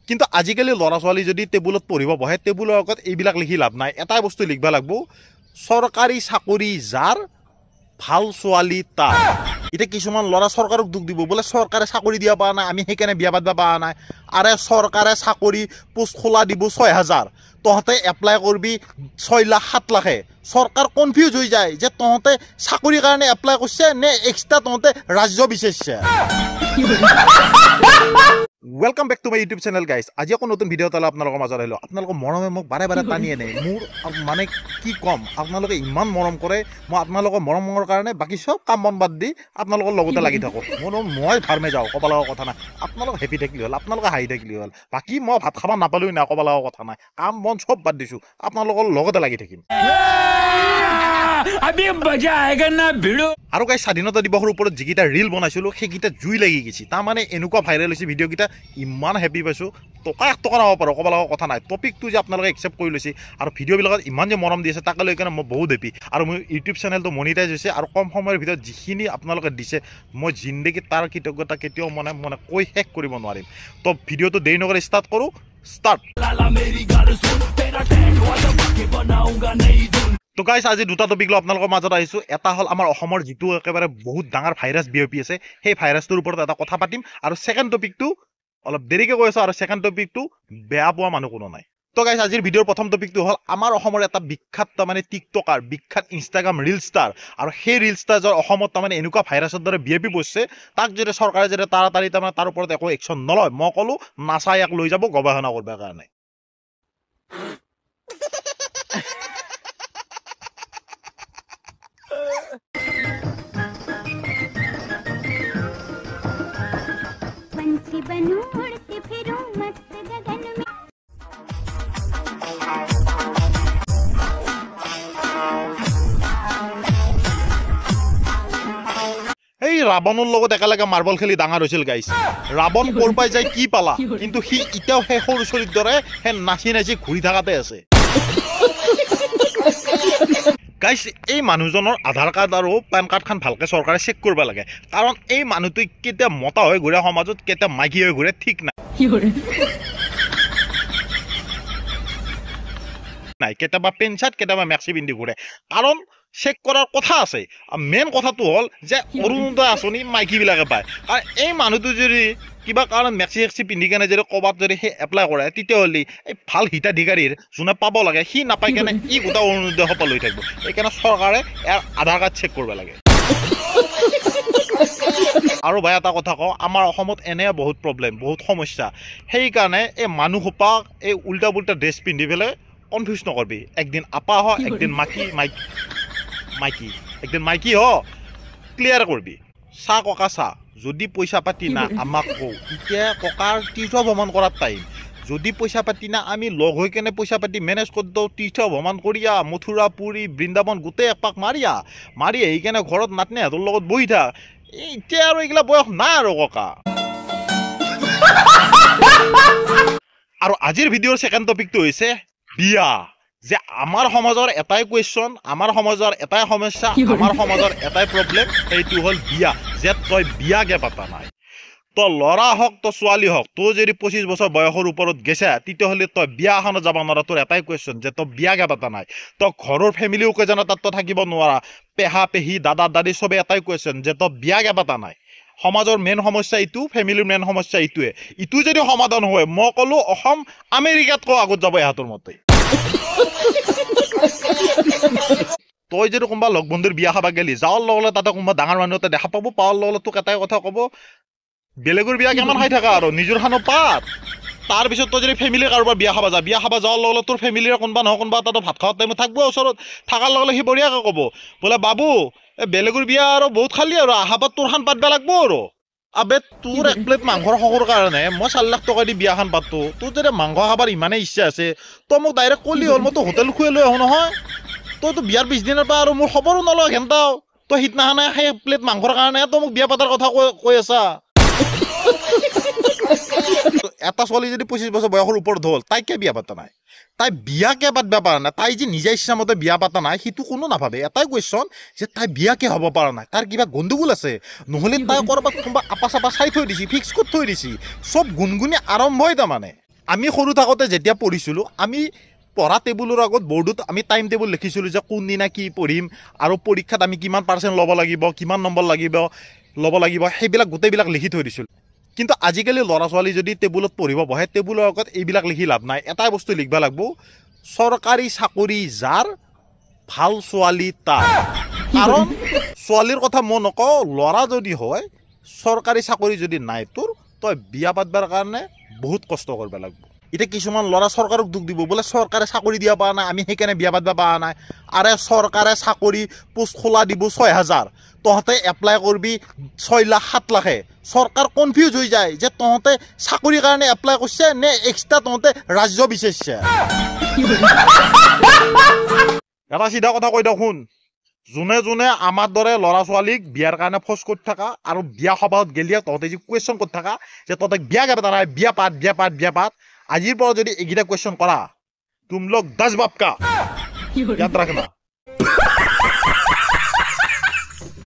কিন্তু আজিকালি ল'ৰা ছোৱালী যদি টেবুলত পঢ়িব বহে টেবুলৰ আগত এইবিলাক লিখি লাভ নাই এটাই বস্তু লিখিব লাগিব চৰকাৰী চাকৰি যাৰ ভাল ছোৱালী তাৰ এতিয়া কিছুমান ল'ৰা চৰকাৰক দুখ দিব বোলে চৰকাৰে চাকৰি দিয়া পৰা নাই আমি সেইকাৰণে বিয়া পাতিব পৰা নাই আৰে চৰকাৰে চাকৰি পোষ্ট খোলা দিব 6,000 তহঁতে এপ্লাই কৰবি 6 লাখ 7 লাখে চৰকাৰ কনফিউজ হৈ যায় যে তহঁতে চাকৰিৰ কাৰণে এপ্লাই কৰিছে নে এক্সট্ৰা তহঁতে ৰাজ্য বিচাৰিছে Welcome back to my YouTube channel guys. আজি আকৌ নতুন ভিডিও এটা আপোনালোকৰ মাজত আহিলো আপোনালোকৰ মৰমে মোক বাৰে বাৰে টানি আনে মোৰ মানে কি কম আপোনালোকে ইমান মৰম কৰে মই আপোনালোকৰ মৰমৰ কাৰণে বাকি সব কাম বন বাদ দি আপোনালোকৰ লগতে লাগি থাকো মই ফাৰ্মে যাওঁ ক'ব লগা কথা নাই আপোনালোক হেপি থাকিলে হ'ল আপোনালোকে হাঁহি থাকিলে হ'ল বাকি মই ভাত খাব নাপালোই না ক'ব লগা কথা নাই কাম বন সব বাদ দিছো আপোনালোকৰ লগতে লাগি থাকিম अभी मजा आएगा ना भिड़ो আৰু গাইস স্বাধীনতা দিৱসৰ ওপৰত যিকিটা ৰিল বনাইছিলো সেইকিটা জুই লাগি গিছি তা মানে এনেকুৱা ভাইৰেল হৈছে ভিডিও কিটা ইমান হেপি পাইছো টকা নাও পাৰো ক'ব লগা কথা নাই টপিকটো যে আপোনালোকে একচেপ্ট কৰি লৈছে আৰু ভিডিও বিলাকত ইমান যে মৰম দিছে তাকে লৈ কেনে মই বহুত হেপি আৰু মোৰ ইউটিউব চেনেলটো মনিটাইজ হৈছে আৰু কম সময়ৰ ভিতৰত যিখিনি আপোনালোকে দিছে মই জিন্দগী তাৰ কৃতজ্ঞতা কেতিয়াও মানে কৈ শেষ কৰিব নোৱাৰিম তো ভিডিওটো দেৰি নকৰি ষ্টাৰ্ট কৰো ষ্টাৰ্ট তো গাইস আজি দুটা টপিক ল আপোনালোকৰ মাজত আহিছো এটা হল আমাৰ অসমৰ যিটো একেবাৰে বহুত ডাঙৰ ভাইৰাছ বিয়পি আছে সেই ভাইৰাছটোৰ ওপৰত এটা কথা পাতিম আৰু সেকেন্ড টপিকটো অলপ দেৰিকে কৈছো আৰু সেকেন্ড টপিকটো বেয়া পোৱা মানুহ কোনো নাই তো গাইস আজিৰ ভিডিওৰ প্ৰথম টপিকটো হল আমাৰ অসমৰ এটা বিখ্যাত মানে টিকটকাৰ বিখ্যাত ইনষ্টাগ্ৰাম ৰিল ষ্টাৰ আৰু সেই ৰিল ষ্টাৰৰ অসমত মানে এনেকুৱা ভাইৰাছৰ দৰে বিয়পি পৰিছে তাক যদি চৰকাৰে যদি তাড়াতাড়ি তাৰ ওপৰত একো একচন নলয় মই কলো নাসা ইয়াক লৈ যাব গৱেষণা কৰিবৰ কাৰণে बनूं उड़ती फिरूं मस्त गगन में এই ৰাৱণৰ লগত একেলগে মাৰ্বল খেলি ডাঙৰ হৈছিল গাইস ৰাৱণ কোৰ পাই যায় কি পালা কিন্তু সি ইটাও হে সৰু চৰিৰ দৰে হে নাচি নাচি ঘূৰি থাকাতে আছে গাইস এই মানুহজনৰ আধাৰ কাৰ্ড আৰু পেন কাৰ্ড খান ভালকে চৰকাৰে চেক কৰিব লাগে কাৰণ এই মানুহটো কেতিয়া মতা হৈ ঘূৰে সমাজত কেতিয়া মাইকী হৈ ঘূৰে ঠিক নাই কেতিয়াবা পেন চাৰ্ট কেতিয়াবা মেক্সি পিন্ধি ঘূৰে কাৰণ চেক কৰাৰ কথা আছে মেইন কথাটো হল যে অৰুণোদয় আঁচনি মাইকী বিলাকে পায় আৰু এই মানুহটো যদি কিবা কাৰণ মেক্সি পিন্ধি কেনে যদি ক'ৰবাত যদি সেই এপ্লাই কৰে তেতিয়াহ'লে এই ভাল হিতাধিকাৰীৰ যোনে পাব লাগে সি নাপাই কেনে ই গোটা অৰুণোদয় সপা লৈ থাকিব সেইকাৰণে চৰকাৰে ইয়াৰ আধাৰ কাৰ্ড চেক কৰিব লাগে আৰু ভাই এটা কথা কওঁ আমাৰ অসমত এনে বহুত প্ৰব্লেম বহুত সমস্যা সেইকাৰণে এই মানুহসোপাক এই উল্টা পুল্টা ড্ৰেছ পিন্ধি পেলাই কনফিউজ নকৰবি একদিন আপা হ একদিন মাইকী একদিন মাইকী হ ক্লিয়াৰ কৰবি চা ককা চা যদি পইচা পাতি না আমাক কওঁ এতিয়া ককাৰ তীৰ্থ ভ্ৰমণ কৰাৰ টাইম যদি পইচা পাতি না আমি লগ হৈ কেনে পইচা পাতি মেনেজ কৰি দিওঁ তীৰ্থ ভ্ৰমণ কৰিয়া মথুৰা পুৰী বৃন্দাবন গোটেই এপাক মাৰি আহি কেনে ঘৰত নাতনি হাতৰ লগত বহি থাক এতিয়া আৰু এইগিলা বয়স নাই আৰু ককা আৰু আজিৰ ভিডিঅ'ৰ ছেকেণ্ড টপিকটো হৈছে বিয়া যে আমাৰ সমাজৰ এটাই কুৱেশ্যন আমাৰ সমাজৰ এটাই সমস্যা আমাৰ সমাজৰ এটাই প্ৰব্লেম এইটো হ'ল বিয়া যে তই বিয়াকে পাতা নাই তো ল'ৰা হওক তো ছোৱালী হওক তই যদি 25 বছৰ বয়সৰ ওপৰত গেছে তেতিয়াহ'লে তই বিয়া এখনত যাব নোৱাৰা তোৰ এটাই কুৱেশ্যন যে তই বিয়াকে পাতা নাই তই ঘৰৰ ফেমিলিও কেইজনৰ তাত তই থাকিব নোৱাৰা পেহা পেহী দাদা দাদী চবে এটাই কুৱেশ্যন যে তই বিয়াকে পাতা নাই সমাজৰ মেইন সমস্যা ইটো ফেমিলিৰ মেইন সমস্যা ইটোৱে ইটো যদি সমাধান হয় মই ক'লো অসম আমেৰিকাতকৈ আগত যাব ইহঁতৰ মতে তই যদি কোনোবা লগ বন্ধুৰ বিয়া খাবা গেলি যাওয়াৰ লগে তাতে কোনোবা ডাঙৰ মানুহ এটা দেখা পাব পাৱাৰ লগে তোক এটাই কথা ক'ব বেলেগৰ বিয়া কিমান খাই থাকা আৰু নিজৰ খানো পাত তাৰপিছত তই যদি ফেমিলি কাৰোবাৰ বিয়া খাবা যাওয়াৰ লগে তোৰ ফেমিলিৰ কোনোবা নহয় কোনোবা তাতে ভাত খোৱাৰ টাইমত থাকব ওচৰত থকাৰ লগে সি বঢ়িয়াকে ক'ব বোলে বাবু এই বেলেগৰ বিয়া আৰু বহুত খালি আৰু আহাবাত তোৰ খান পাতবা লাগব আৰু আবে তোৰ এক প্লেট মাংসৰ শকৰ কাৰণে মই 4 লাখ টকা দি বিয়াখন পাতো তোৰ যদি মাংস খাবাৰ ইমানেই ইচ্ছা আছে তই মোক ডাইৰেক্ট কলি হ'ল মই তো হোটেল খুৱাই লৈ আহো নহয় তইতো বিয়াৰ 20 দিনৰ পৰা আৰু মোৰ খবৰো নলয় ঘেণ্টাও তই সিদিনাখনে সেই প্লেট মাংসৰ কাৰণে তই মোক বিয়া পাতাৰ কথা কৈ আছা এটা ছোৱালী যদি 25 বছৰ বয়সৰ ওপৰত হ'ল তাই কিয় বিয়া পাতা নাই তাই বিয়া কিয় পাতিব পৰা নাই তাই যে নিজে ইচ্ছামতে বিয়া পাতা নাই সেইটো কোনো নাভাবে এটাই কুৱেশ্যন যে তাই বিয়া কিয় হ'ব পৰা নাই তাৰ কিবা গণ্ডগোল আছে নহ'লে তাই ক'ৰবাত কোনোবা আপা চাপা চাই থৈ দিছি ফিক্স কৰি থৈ দিছি চব গুণগুণি আৰম্ভই তাৰমানে আমি সৰু থাকোঁতে যেতিয়া পঢ়িছিলোঁ আমি পঢ়া টেবুলৰ আগত বৰ্ডত আমি টাইম টেবুল লিখিছিলোঁ যে কোনদিনা কি পঢ়িম আৰু পৰীক্ষাত আমি কিমান পাৰ্চেণ্ট ল'ব লাগিব কিমান নম্বৰ ল'ব লাগিব সেইবিলাক গোটেইবিলাক লিখি থৈ দিছিলোঁ কিন্তু আজিকালি ল'ৰা ছোৱালী যদি টেবুলত পঢ়িব বহে টেবুলৰ আগত এইবিলাক লিখি লাভ নাই এটাই বস্তু লিখিব লাগিব চৰকাৰী চাকৰি যাৰ ভাল ছোৱালী তাৰ কাৰণ ছোৱালীৰ কথা মই নকওঁ ল'ৰা যদি হয় চৰকাৰী চাকৰি যদি নাই তোৰ তই বিয়া পাতিবৰ কাৰণে বহুত কষ্ট কৰিব লাগিব এতিয়া কিছুমান ল'ৰা চৰকাৰক দুখ দিব বোলে চৰকাৰে চাকৰি দিয়া পৰা নাই আমি সেইকাৰণে বিয়া পাতিব পৰা নাই আৰে চৰকাৰে চাকৰি পোষ্ট খোলা দিব 6,000 তহঁতে এপ্লাই কৰিবি 6 লাখ 7 লাখে চৰকাৰ কনফিউজ হৈ যায় যে তহঁতে চাকৰিৰ কাৰণে এপ্লাই কৰিছে নে এক্সট্ৰা তহঁতে ৰাজ্য বিচাৰিছে এটা চিধা কথা কৈ দিওঁ শুন যোনে যোনে আমাৰ দৰে ল'ৰা ছোৱালীক বিয়াৰ কাৰণে ফৰ্চ কৰি থকা আৰু বিয়া সবাহত গেলিয়ে তহঁতে যি কুৱেশ্যন কৰি থকা যে তহঁতে বিয়া গাব তাৰা বিয়া পাত আজিৰ পৰা যদি এইকেইটা কুৱেশ্যন কৰা তুম লোক 10 বাপ কা याद रखना